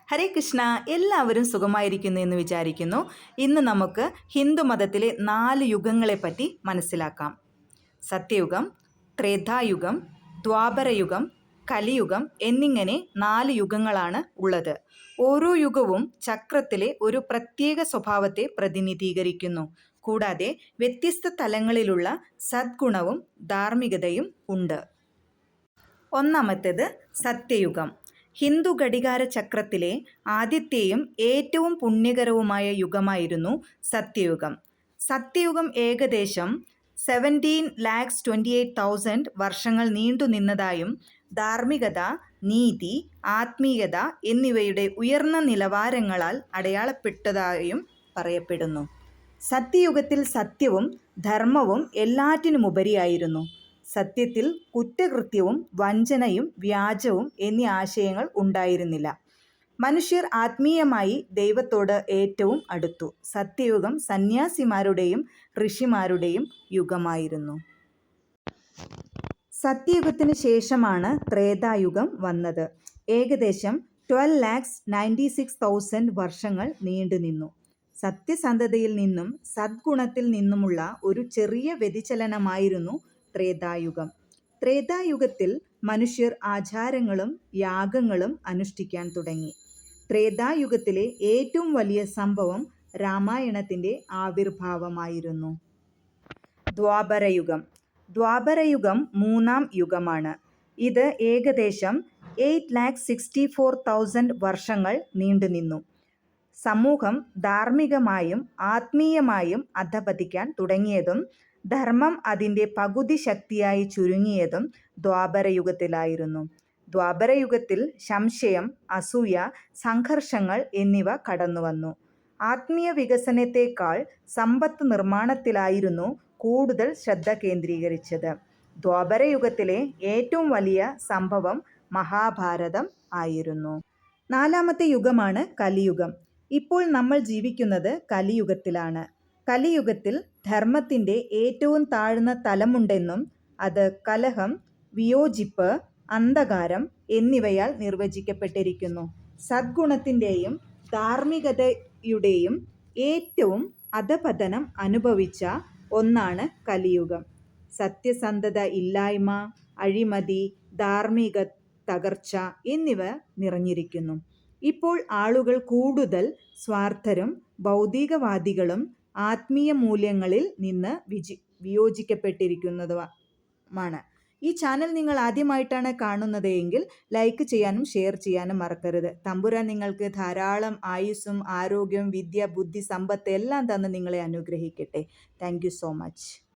ഹരേ കൃഷ്ണ. എല്ലാവരും സുഖമായിരിക്കുന്നു എന്ന് വിചാരിക്കുന്നു. ഇന്ന് നമുക്ക് ഹിന്ദു മതത്തിലെ 4 യുഗങ്ങളെപ്പറ്റി മനസ്സിലാക്കാം. സത്യയുഗം, ത്രേതായുഗം, ദ്വാപരയുഗം, കലിയുഗം എന്നിങ്ങനെ 4 യുഗങ്ങളാണ് ഉള്ളത്. ഓരോ യുഗവും ചക്രത്തിലെ ഒരു പ്രത്യേക സ്വഭാവത്തെ പ്രതിനിധീകരിക്കുന്നു. കൂടാതെ വ്യത്യസ്ത തലങ്ങളിലുള്ള സദ്ഗുണവും ധാർമ്മികതയും ഉണ്ട്. ഒന്നാമത്തേത് സത്യയുഗം. ഹിന്ദു ഘടികാര ചക്രത്തിലെ ആദ്യത്തെയും ഏറ്റവും പുണ്യകരവുമായ യുഗമായിരുന്നു സത്യയുഗം. സത്യയുഗം ഏകദേശം 17,28,000 വർഷങ്ങൾ നീണ്ടുനിന്നതായും ധാർമ്മികത, നീതി, ആത്മീയത എന്നിവയുടെ ഉയർന്ന നിലവാരങ്ങളാൽ അടയാളപ്പെട്ടതായും പറയപ്പെടുന്നു. സത്യയുഗത്തിൽ സത്യവും ധർമ്മവും എല്ലാറ്റിനുമുപരിയായിരുന്നു. സത്യത്തിൽ കുറ്റകൃത്യവും വഞ്ചനയും വ്യാജവും എന്നീ ആശയങ്ങൾ ഉണ്ടായിരുന്നില്ല. മനുഷ്യർ ആത്മീയമായി ദൈവത്തോട് ഏറ്റവും അടുത്തു. സത്യയുഗം സന്യാസിമാരുടെയും ഋഷിമാരുടെയും യുഗമായിരുന്നു. സത്യയുഗത്തിന് ശേഷമാണ് ത്രേതായുഗം വന്നത്. ഏകദേശം 12,96,000 വർഷങ്ങൾ നീണ്ടുനിന്നു. സത്യസന്ധതയിൽ നിന്നും സദ്ഗുണത്തിൽ നിന്നുമുള്ള ഒരു ചെറിയ വ്യതിചലനമായിരുന്നു ത്രേതായുഗം. ത്രേതായുഗത്തിൽ മനുഷ്യർ ആചാരങ്ങളും യാഗങ്ങളും അനുഷ്ഠിക്കാൻ തുടങ്ങി. ത്രേതായുഗത്തിലെ ഏറ്റവും വലിയ സംഭവം രാമായണത്തിൻ്റെ ആവിർഭാവമായിരുന്നു. ദ്വാപരയുഗം. ദ്വാപരയുഗം 3-ാം യുഗമാണ്. ഇത് ഏകദേശം 8,64,000 വർഷങ്ങൾ നീണ്ടുനിന്നു. സമൂഹം ധാർമ്മികമായും ആത്മീയമായും അധഃപതിക്കാൻ തുടങ്ങിയതും ധർമ്മം അതിൻ്റെ പകുതി ശക്തിയായി ചുരുങ്ങിയതും ദ്വാപരയുഗത്തിലായിരുന്നു. ദ്വാപരയുഗത്തിൽ സംശയം, അസൂയ, സംഘർഷങ്ങൾ എന്നിവ കടന്നുവന്നു. ആത്മീയ വികസനത്തേക്കാൾ സമ്പത്ത് നിർമ്മാണത്തിലായിരുന്നു കൂടുതൽ ശ്രദ്ധ കേന്ദ്രീകരിച്ചത്. ദ്വാപരയുഗത്തിലെ ഏറ്റവും വലിയ സംഭവം മഹാഭാരതം ആയിരുന്നു. 4-ാമത്തെ യുഗമാണ് കലിയുഗം. ഇപ്പോൾ നമ്മൾ ജീവിക്കുന്നത് കലിയുഗത്തിലാണ്. കലിയുഗത്തിൽ ധർമ്മത്തിൻ്റെ ഏറ്റവും താഴ്ന്ന തലമുണ്ടെന്നും അത് കലഹം, വിയോജിപ്പ്, അന്ധകാരം എന്നിവയാൽ നിർവചിക്കപ്പെട്ടിരിക്കുന്നു. സദ്ഗുണത്തിൻ്റെയും ധാർമ്മികതയുടെയും ഏറ്റവും അധഃപതനം അനുഭവിച്ച ഒന്നാണ് കലിയുഗം. സത്യസന്ധത ഇല്ലായ്മ, അഴിമതി, ധാർമ്മിക തകർച്ച എന്നിവ നിറഞ്ഞിരിക്കുന്നു. ഇപ്പോൾ ആളുകൾ കൂടുതൽ സ്വാർത്ഥരും ഭൗതികവാദികളും ആത്മീയ മൂല്യങ്ങളിൽ നിന്ന് വിയോജിക്കപ്പെട്ടിരിക്കുന്നതുമാണ്. ഈ ചാനൽ നിങ്ങൾ ആദ്യമായിട്ടാണ് കാണുന്നത് എങ്കിൽ ലൈക്ക് ചെയ്യാനും ഷെയർ ചെയ്യാനും മറക്കരുത്. തമ്പുരാൻ നിങ്ങൾക്ക് ധാരാളം ആയുസ്സും ആരോഗ്യവും വിദ്യ, ബുദ്ധി, സമ്പത്ത് എല്ലാം തന്ന് നിങ്ങളെ അനുഗ്രഹിക്കട്ടെ. Thank you so much.